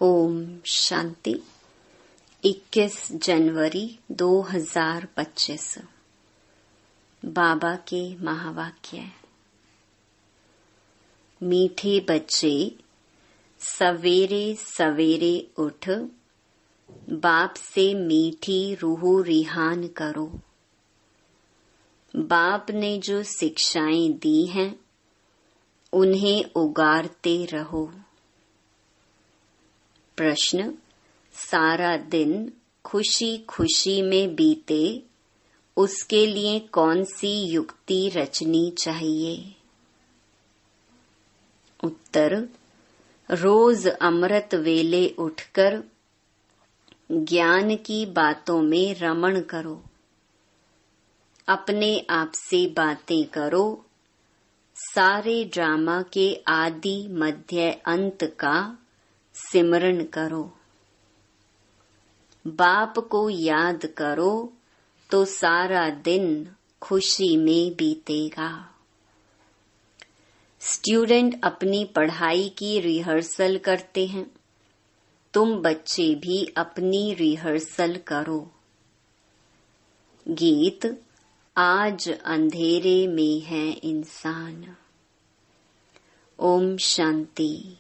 ओम शांति। 21 जनवरी 2025 बाबा के महावाक्य। मीठे बच्चे, सवेरे सवेरे उठ बाप से मीठी रूह रिहान करो। बाप ने जो शिक्षाएं दी हैं उन्हें उगारते रहो। प्रश्न, सारा दिन खुशी खुशी में बीते, उसके लिए कौन सी युक्ति रचनी चाहिए? उत्तर, रोज अमृत वेले उठकर ज्ञान की बातों में रमण करो। अपने आप से बातें करो। सारे ड्रामा के आदि मध्य अंत का सिमरन करो। बाप को याद करो तो सारा दिन खुशी में बीतेगा। स्टूडेंट अपनी पढ़ाई की रिहर्सल करते हैं, तुम बच्चे भी अपनी रिहर्सल करो। गीत, आज अंधेरे में है इंसान। ओम शांति।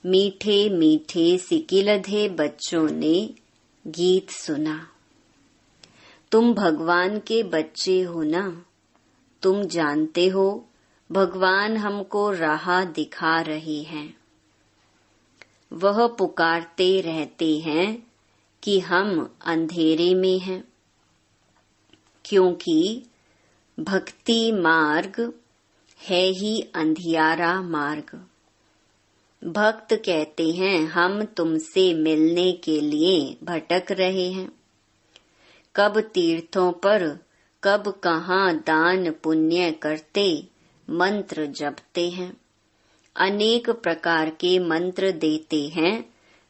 मीठे मीठे सिकिलधे बच्चों ने गीत सुना। तुम भगवान के बच्चे हो ना? तुम जानते हो भगवान हमको राह दिखा रहे हैं। वह पुकारते रहते हैं कि हम अंधेरे में हैं, क्योंकि भक्ति मार्ग है ही अंधियारा मार्ग। भक्त कहते हैं हम तुमसे मिलने के लिए भटक रहे हैं। कब तीर्थों पर, कब कहाँ दान पुण्य करते मंत्र जपते हैं। अनेक प्रकार के मंत्र देते हैं,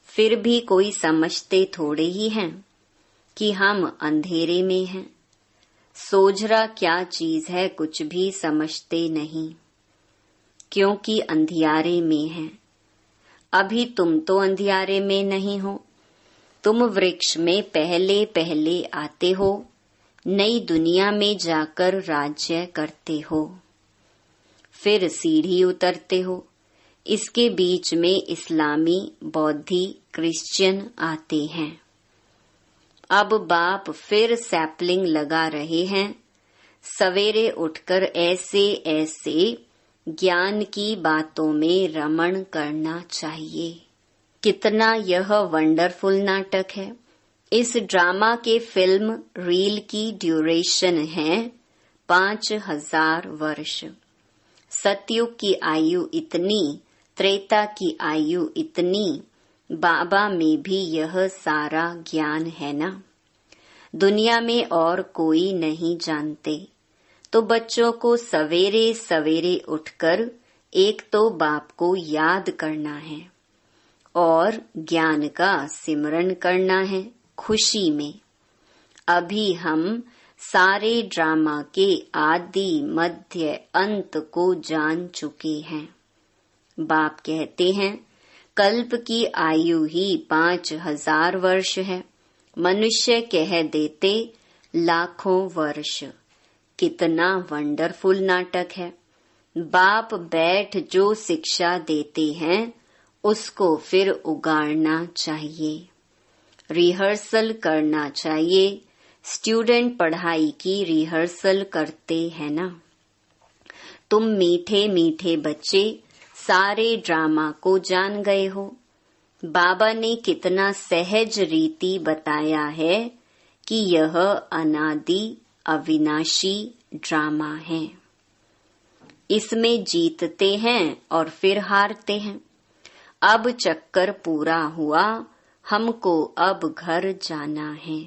फिर भी कोई समझते थोड़े ही हैं कि हम अंधेरे में हैं। सोझरा क्या चीज है कुछ भी समझते नहीं, क्योंकि अंधियारे में हैं। अभी तुम तो अंधियारे में नहीं हो। तुम वृक्ष में पहले पहले आते हो, नई दुनिया में जाकर राज्य करते हो, फिर सीढ़ी उतरते हो। इसके बीच में इस्लामी, बौद्धि, क्रिश्चियन आते हैं। अब बाप फिर सैपलिंग लगा रहे हैं। सवेरे उठकर ऐसे ऐसे ज्ञान की बातों में रमण करना चाहिए। कितना यह वंडरफुल नाटक है। इस ड्रामा के फिल्म रील की ड्यूरेशन है 5000 वर्ष। सतयुग की आयु इतनी, त्रेता की आयु इतनी। बाबा में भी यह सारा ज्ञान है ना? दुनिया में और कोई नहीं जानते। तो बच्चों को सवेरे सवेरे उठकर एक तो बाप को याद करना है और ज्ञान का सिमरन करना है खुशी में। अभी हम सारे ड्रामा के आदि मध्य अंत को जान चुके हैं। बाप कहते हैं कल्प की आयु ही 5000 वर्ष है। मनुष्य कह देते लाखों वर्ष। कितना वंडरफुल नाटक है। बाप बैठ जो शिक्षा देते हैं उसको फिर उगाड़ना चाहिए, रिहर्सल करना चाहिए। स्टूडेंट पढ़ाई की रिहर्सल करते हैं ना? तुम मीठे मीठे बच्चे सारे ड्रामा को जान गए हो। बाबा ने कितना सहज रीति बताया है कि यह अनादि अविनाशी ड्रामा है। इसमें जीतते हैं और फिर हारते हैं। अब चक्कर पूरा हुआ, हमको अब घर जाना है।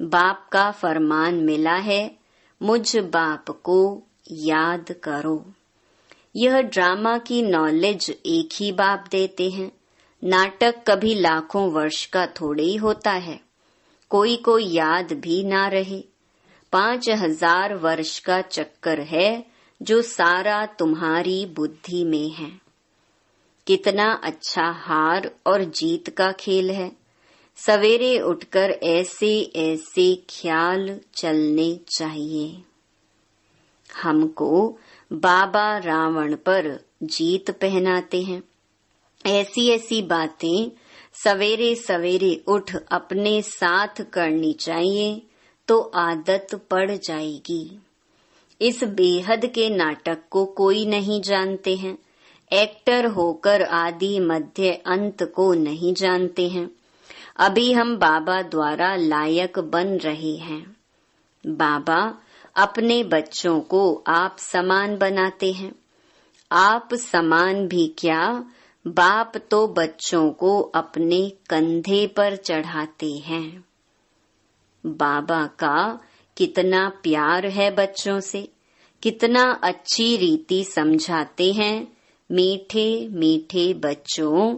बाप का फरमान मिला है, मुझ बाप को याद करो। यह ड्रामा की नॉलेज एक ही बाप देते हैं। नाटक कभी लाखों वर्ष का थोड़े ही होता है। कोई को याद भी ना रहे। 5000 वर्ष का चक्कर है जो सारा तुम्हारी बुद्धि में है। कितना अच्छा हार और जीत का खेल है। सवेरे उठकर ऐसे ऐसे ख्याल चलने चाहिए। हमको बाबा रावण पर जीत पहनाते हैं। ऐसी ऐसी बातें सवेरे सवेरे उठ अपने साथ करनी चाहिए तो आदत पड़ जाएगी। इस बेहद के नाटक को कोई नहीं जानते हैं। एक्टर होकर आदि मध्य अंत को नहीं जानते हैं। अभी हम बाबा द्वारा लायक बन रहे हैं। बाबा अपने बच्चों को आप समान बनाते हैं। आप समान भी क्या, बाप तो बच्चों को अपने कंधे पर चढ़ाते हैं। बाबा का कितना प्यार है बच्चों से, कितना अच्छी रीति समझाते हैं। मीठे मीठे बच्चों,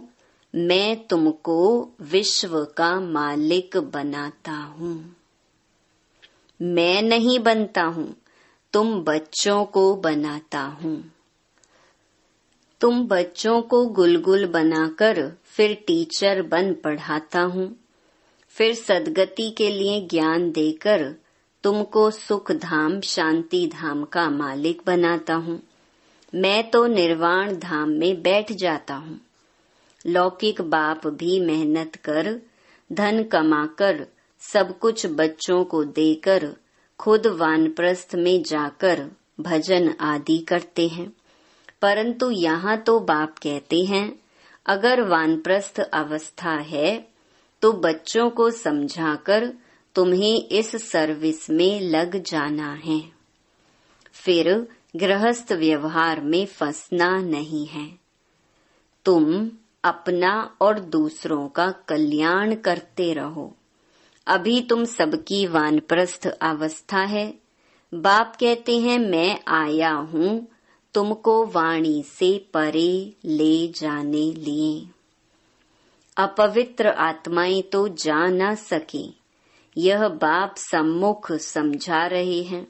मैं तुमको विश्व का मालिक बनाता हूँ। मैं नहीं बनता हूँ, तुम बच्चों को बनाता हूँ। तुम बच्चों को गुलगुल बनाकर फिर टीचर बन पढ़ाता हूँ। फिर सद्गति के लिए ज्ञान देकर तुमको सुख धाम शांति धाम का मालिक बनाता हूँ। मैं तो निर्वाण धाम में बैठ जाता हूँ। लौकिक बाप भी मेहनत कर धन कमाकर सब कुछ बच्चों को देकर खुद वानप्रस्थ में जाकर भजन आदि करते हैं। परंतु यहाँ तो बाप कहते हैं, अगर वानप्रस्थ अवस्था है तो बच्चों को समझाकर तुम्हें इस सर्विस में लग जाना है। फिर गृहस्थ व्यवहार में फंसना नहीं है। तुम अपना और दूसरों का कल्याण करते रहो। अभी तुम सबकी वानप्रस्थ अवस्था है। बाप कहते हैं, मैं आया हूँ तुमको वाणी से परे ले जाने लिए। अपवित्र आत्माएं तो जा न सके, यह बाप सम्मुख समझा रहे हैं।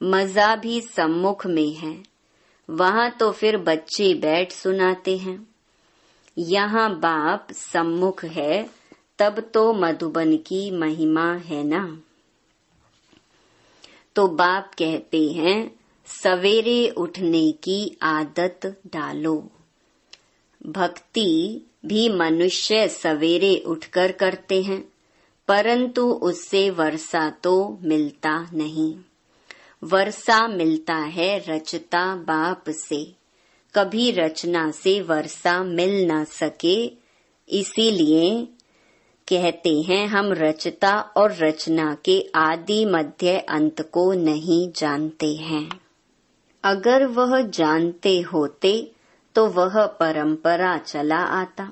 मजा भी सम्मुख में है, वहाँ तो फिर बच्चे बैठ सुनाते हैं। यहाँ बाप सम्मुख है तब तो मधुबन की महिमा है ना। तो बाप कहते हैं, सवेरे उठने की आदत डालो। भक्ति भी मनुष्य सवेरे उठकर करते हैं, परंतु उससे वर्षा तो मिलता नहीं। वर्षा मिलता है रचता बाप से। कभी रचना से वर्षा मिल न सके, इसीलिए कहते हैं हम रचता और रचना के आदि मध्य अंत को नहीं जानते हैं। अगर वह जानते होते तो वह परंपरा चला आता।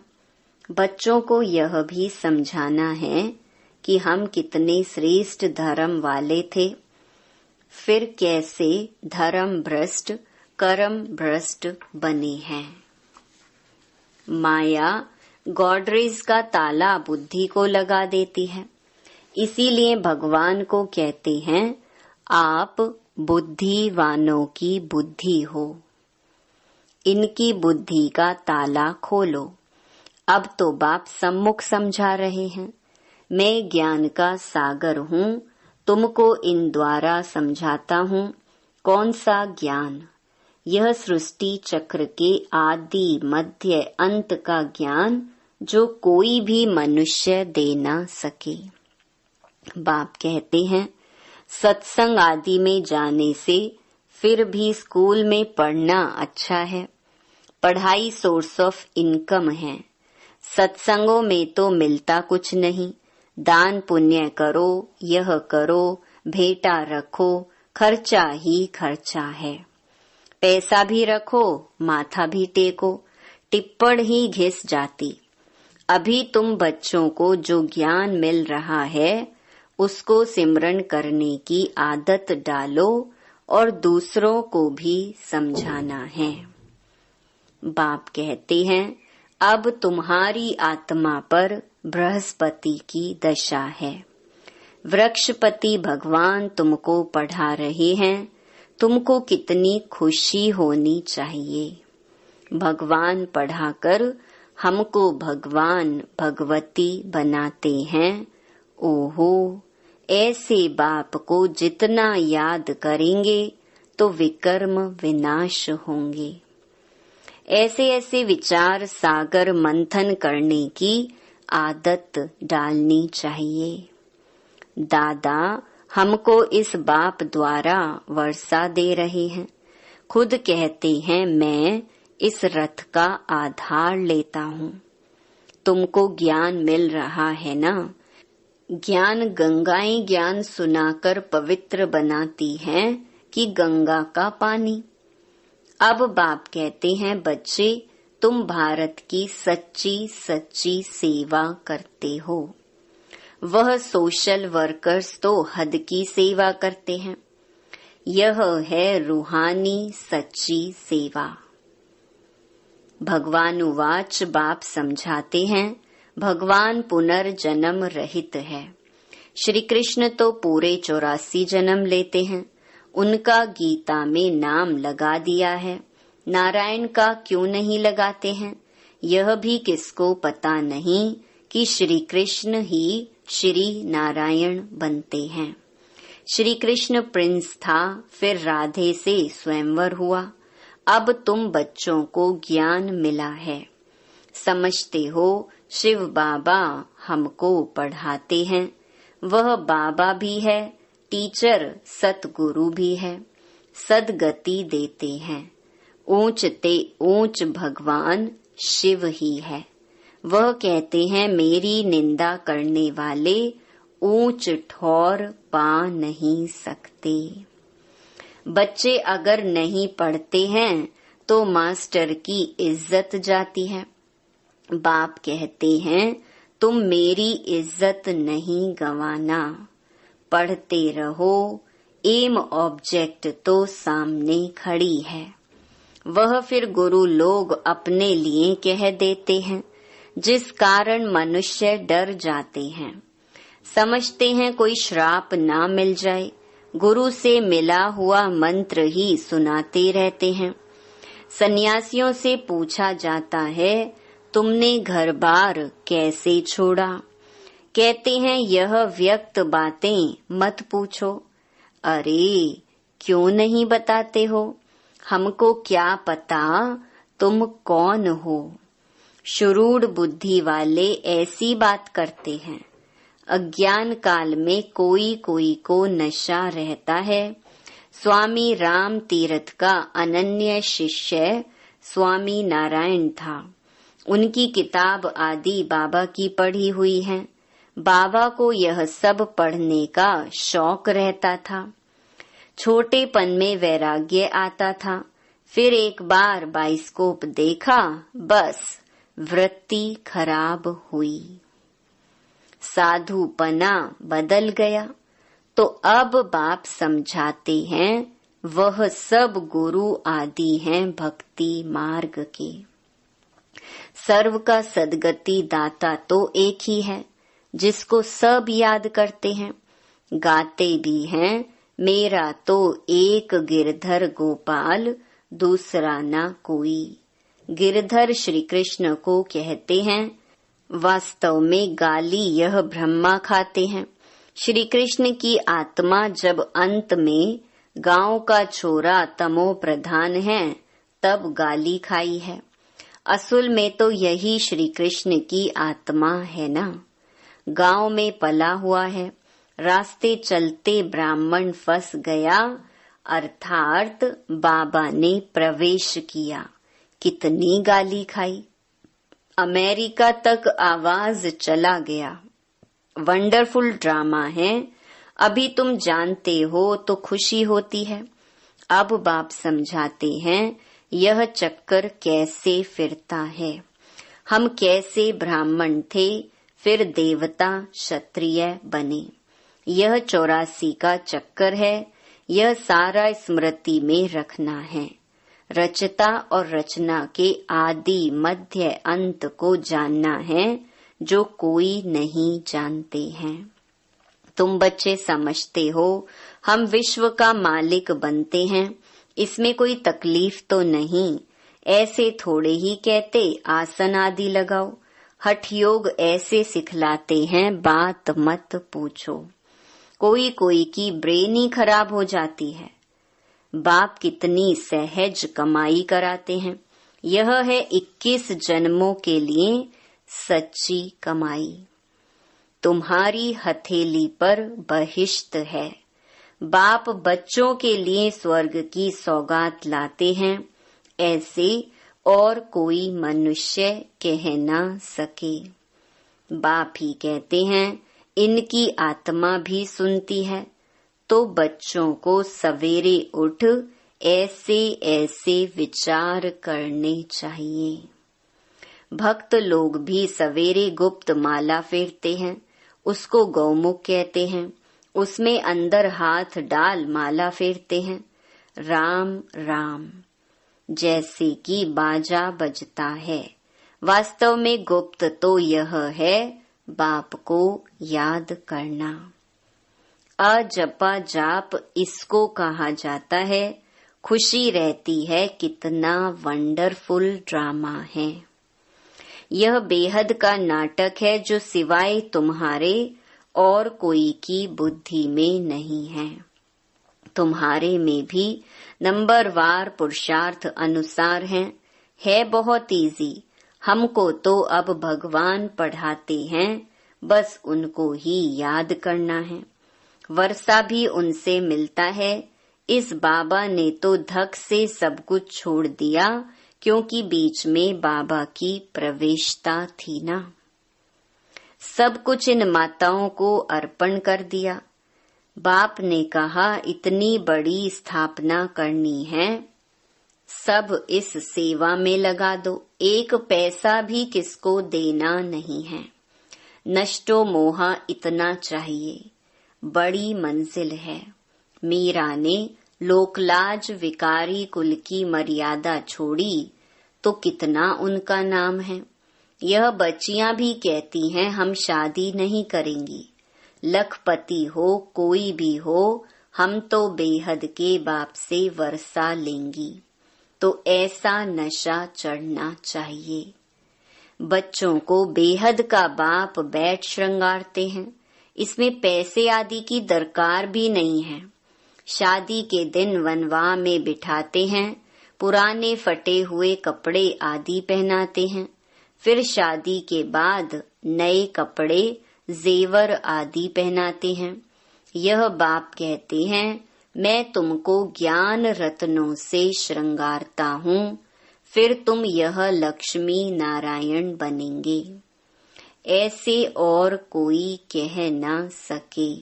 बच्चों को यह भी समझाना है कि हम कितने श्रेष्ठ धर्म वाले थे, फिर कैसे धर्म भ्रष्ट कर्म भ्रष्ट बने हैं। माया गॉडरेज का ताला बुद्धि को लगा देती है। इसीलिए भगवान को कहते हैं, आप बुद्धिवानों की बुद्धि हो, इनकी बुद्धि का ताला खोलो। अब तो बाप सम्मुख समझा रहे हैं, मैं ज्ञान का सागर हूँ, तुमको इन द्वारा समझाता हूँ। कौन सा ज्ञान? यह सृष्टि चक्र के आदि मध्य अंत का ज्ञान, जो कोई भी मनुष्य दे ना सके। बाप कहते हैं, सत्संग आदि में जाने से फिर भी स्कूल में पढ़ना अच्छा है। पढ़ाई सोर्स ऑफ इनकम है। सत्संगों में तो मिलता कुछ नहीं। दान पुण्य करो, यह करो, भेंटा रखो, खर्चा ही खर्चा है। पैसा भी रखो, माथा भी टेको, टिप्पण ही घिस जाती। अभी तुम बच्चों को जो ज्ञान मिल रहा है उसको सिमरन करने की आदत डालो और दूसरों को भी समझाना है। बाप कहते हैं, अब तुम्हारी आत्मा पर बृहस्पति की दशा है। वृक्षपति भगवान तुमको पढ़ा रहे हैं। तुमको कितनी खुशी होनी चाहिए। भगवान पढ़ाकर हमको भगवान भगवती बनाते हैं। ओहो, ऐसे बाप को जितना याद करेंगे तो विकर्म विनाश होंगे। ऐसे ऐसे विचार सागर मंथन करने की आदत डालनी चाहिए। दादा हमको इस बाप द्वारा वर्षा दे रहे हैं। खुद कहते हैं मैं इस रथ का आधार लेता हूँ। तुमको ज्ञान मिल रहा है ना। ज्ञान गंगाएं ज्ञान सुनाकर पवित्र बनाती हैं कि गंगा का पानी। अब बाप कहते हैं बच्चे तुम भारत की सच्ची सच्ची सेवा करते हो। वह सोशल वर्कर्स तो हद की सेवा करते हैं। यह है रूहानी सच्ची सेवा। भगवान उवाच बाप समझाते हैं भगवान पुनर्जन्म रहित है। श्री कृष्ण तो पूरे 84 जन्म लेते हैं। उनका गीता में नाम लगा दिया है, नारायण का क्यों नहीं लगाते हैं? यह भी किसको पता नहीं कि श्री कृष्ण ही श्री नारायण बनते हैं। श्री कृष्ण प्रिंस था, फिर राधे से स्वयंवर हुआ। अब तुम बच्चों को ज्ञान मिला है, समझते हो शिव बाबा हमको पढ़ाते हैं। वह बाबा भी है, टीचर सतगुरु भी है, सदगति देते हैं। ऊंच ते ऊंच भगवान शिव ही है। वह कहते हैं मेरी निंदा करने वाले ऊंच ठौर पा नहीं सकते। बच्चे अगर नहीं पढ़ते हैं तो मास्टर की इज्जत जाती है। बाप कहते हैं तुम मेरी इज्जत नहीं गंवाना, पढ़ते रहो। एम ऑब्जेक्ट तो सामने खड़ी है। वह फिर गुरु लोग अपने लिए कह देते हैं, जिस कारण मनुष्य डर जाते हैं। समझते हैं कोई श्राप ना मिल जाए, गुरु से मिला हुआ मंत्र ही सुनाते रहते हैं। सन्यासियों से पूछा जाता है तुमने घर बार कैसे छोड़ा? कहते हैं यह व्यक्त बातें मत पूछो। अरे क्यों नहीं बताते हो? हमको क्या पता तुम कौन हो? शुरूढ़ बुद्धि वाले ऐसी बात करते हैं। अज्ञान काल में कोई कोई को नशा रहता है। स्वामी राम तीर्थ का अनन्य शिष्य स्वामी नारायण था। उनकी किताब आदि बाबा की पढ़ी हुई है। बाबा को यह सब पढ़ने का शौक रहता था। छोटेपन में वैराग्य आता था। फिर एक बार बाइस्कोप देखा, बस वृत्ति खराब हुई, साधुपना बदल गया। तो अब बाप समझाते हैं वह सब गुरु आदि हैं भक्ति मार्ग के। सर्व का सदगति दाता तो एक ही है, जिसको सब याद करते हैं। गाते भी हैं मेरा तो एक गिरधर गोपाल, दूसरा ना कोई। गिरधर श्री कृष्ण को कहते हैं। वास्तव में गाली यह ब्रह्मा खाते हैं। श्री कृष्ण की आत्मा जब अंत में गांव का छोरा तमो प्रधान है तब गाली खाई है। असल में तो यही श्री कृष्ण की आत्मा है ना। गांव में पला हुआ है। रास्ते चलते ब्राह्मण फंस गया, अर्थात बाबा ने प्रवेश किया। कितनी गाली खाई। अमेरिका तक आवाज चला गया। वंडरफुल ड्रामा है। अभी तुम जानते हो तो खुशी होती है। अब बाप समझाते हैं यह चक्कर कैसे फिरता है। हम कैसे ब्राह्मण थे, फिर देवता क्षत्रिय बने। यह 84 का चक्कर है। यह सारा स्मृति में रखना है। रचता और रचना के आदि मध्य अंत को जानना है, जो कोई नहीं जानते हैं। तुम बच्चे समझते हो हम विश्व का मालिक बनते हैं। इसमें कोई तकलीफ तो नहीं। ऐसे थोड़े ही कहते आसन आदि लगाओ। हठ योग ऐसे सिखलाते हैं बात मत पूछो। कोई कोई की ब्रेन ही खराब हो जाती है। बाप कितनी सहज कमाई कराते हैं। यह है 21 जन्मों के लिए सच्ची कमाई। तुम्हारी हथेली पर बहिश्त है। बाप बच्चों के लिए स्वर्ग की सौगात लाते हैं। ऐसे और कोई मनुष्य कह ना सके। बाप ही कहते हैं इनकी आत्मा भी सुनती है। तो बच्चों को सवेरे उठ ऐसे ऐसे विचार करने चाहिए। भक्त लोग भी सवेरे गुप्त माला फेरते हैं, उसको गौमुख कहते हैं। उसमें अंदर हाथ डाल माला फेरते हैं। राम राम जैसे कि बाजा बजता है। वास्तव में गुप्त तो यह है बाप को याद करना। अजपा जाप इसको कहा जाता है। खुशी रहती है कितना वंडरफुल ड्रामा है। यह बेहद का नाटक है जो सिवाय तुम्हारे और कोई की बुद्धि में नहीं है। तुम्हारे में भी नंबरवार पुरुषार्थ अनुसार है बहुत इजी। हमको तो अब भगवान पढ़ाते हैं, बस उनको ही याद करना है। वर्षा भी उनसे मिलता है। इस बाबा ने तो धक से सब कुछ छोड़ दिया, क्योंकि बीच में बाबा की प्रवेशता थी ना। सब कुछ इन माताओं को अर्पण कर दिया। बाप ने कहा इतनी बड़ी स्थापना करनी है, सब इस सेवा में लगा दो। एक पैसा भी किसको देना नहीं है। नष्टो मोहा इतना चाहिए, बड़ी मंजिल है। मीरा ने लोकलाज विकारी कुल की मर्यादा छोड़ी तो कितना उनका नाम है। यह बच्चियां भी कहती हैं हम शादी नहीं करेंगी। लखपति हो कोई भी हो, हम तो बेहद के बाप से वर्षा लेंगी। तो ऐसा नशा चढ़ना चाहिए। बच्चों को बेहद का बाप बैठ श्रृंगारते हैं। इसमें पैसे आदि की दरकार भी नहीं है। शादी के दिन वनवा में बिठाते हैं, पुराने फटे हुए कपड़े आदि पहनाते हैं। फिर शादी के बाद नए कपड़े जेवर आदि पहनाते हैं। यह बाप कहते हैं मैं तुमको ज्ञान रत्नों से श्रृंगारता हूँ, फिर तुम यह लक्ष्मी नारायण बनेंगे। ऐसे और कोई कह न सके।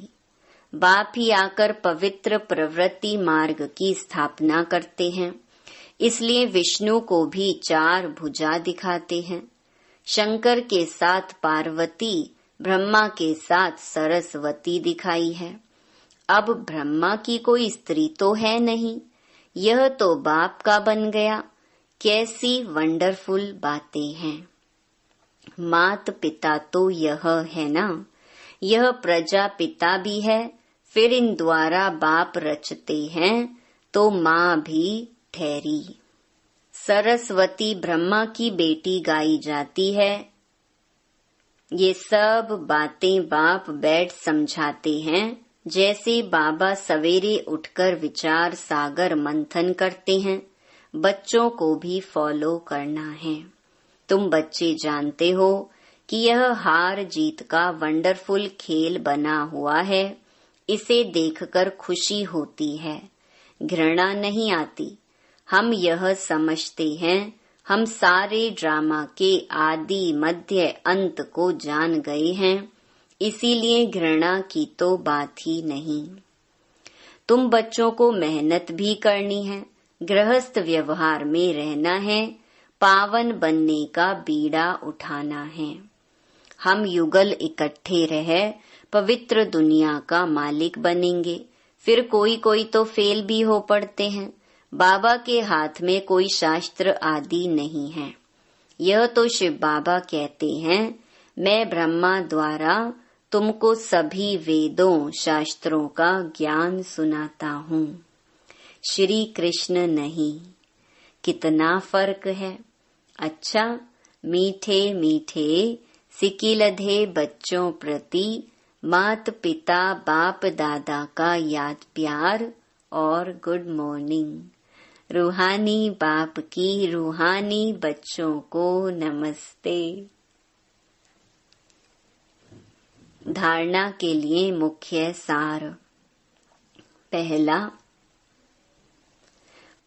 बाप ही आकर पवित्र प्रवृत्ति मार्ग की स्थापना करते हैं। इसलिए विष्णु को भी 4 भुजा दिखाते हैं। शंकर के साथ पार्वती, ब्रह्मा के साथ सरस्वती दिखाई है। अब ब्रह्मा की कोई स्त्री तो है नहीं, यह तो बाप का बन गया। कैसी वंडरफुल बातें हैं। मात पिता तो यह है ना, यह प्रजापिता भी है। फिर इन द्वारा बाप रचते हैं तो माँ भी ठहरी। सरस्वती ब्रह्मा की बेटी गाई जाती है। ये सब बातें बाप बैठ समझाते हैं। जैसे बाबा सवेरे उठकर विचार सागर मंथन करते हैं, बच्चों को भी फॉलो करना है। तुम बच्चे जानते हो कि यह हार जीत का वंडरफुल खेल बना हुआ है। इसे देखकर खुशी होती है, घृणा नहीं आती। हम यह समझते हैं हम सारे ड्रामा के आदि मध्य अंत को जान गए हैं, इसीलिए घृणा की तो बात ही नहीं। तुम बच्चों को मेहनत भी करनी है, गृहस्थ व्यवहार में रहना है, पावन बनने का बीड़ा उठाना है। हम युगल इकट्ठे रह पवित्र दुनिया का मालिक बनेंगे। फिर कोई कोई तो फेल भी हो पड़ते हैं। बाबा के हाथ में कोई शास्त्र आदि नहीं है। यह तो शिव बाबा कहते हैं मैं ब्रह्मा द्वारा तुमको सभी वेदों शास्त्रों का ज्ञान सुनाता हूँ। श्री कृष्ण नहीं। कितना फर्क है। अच्छा, मीठे मीठे सिकिलधे बच्चों प्रति मात पिता बाप दादा का याद प्यार और गुड मॉर्निंग। रूहानी बाप की रूहानी बच्चों को नमस्ते। धारणा के लिए मुख्य सार। पहला,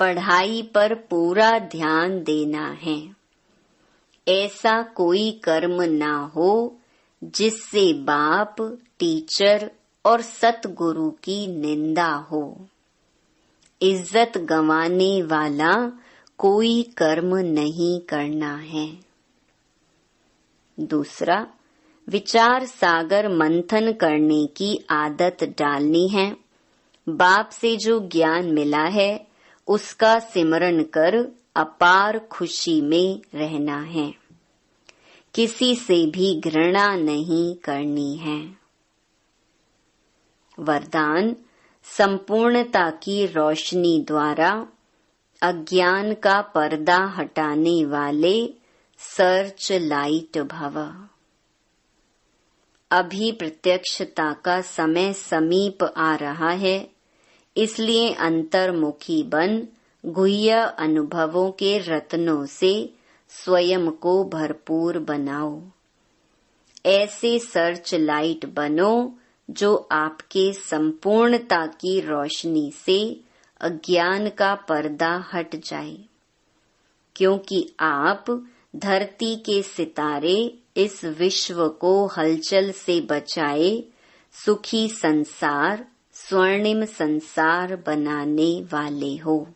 पढ़ाई पर पूरा ध्यान देना है। ऐसा कोई कर्म ना हो जिससे बाप, टीचर और सतगुरु की निंदा हो। इज्जत गंवाने वाला कोई कर्म नहीं करना है। दूसरा, विचार सागर मंथन करने की आदत डालनी है। बाप से जो ज्ञान मिला है उसका सिमरन कर अपार खुशी में रहना है। किसी से भी घृणा नहीं करनी है। वरदान, संपूर्णता की रोशनी द्वारा अज्ञान का पर्दा हटाने वाले सर्च लाइट भव। अभी प्रत्यक्षता का समय समीप आ रहा है, इसलिए अंतर्मुखी बन गुह्य अनुभवों के रत्नों से स्वयं को भरपूर बनाओ। ऐसे सर्च लाइट बनो जो आपके संपूर्णता की रोशनी से अज्ञान का पर्दा हट जाए, क्योंकि आप धरती के सितारे इस विश्व को हलचल से बचाए सुखी संसार, स्वर्णिम संसार बनाने वाले हो।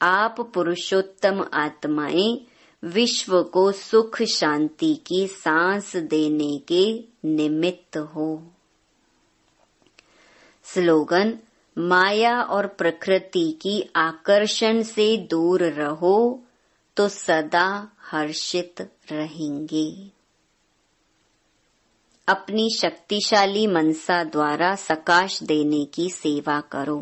आप पुरुषोत्तम आत्माएं विश्व को सुख शांति की सांस देने के निमित्त हो। स्लोगन, माया और प्रकृति की आकर्षण से दूर रहो तो सदा हर्षित रहेंगे। अपनी शक्तिशाली मनसा द्वारा सकाश देने की सेवा करो।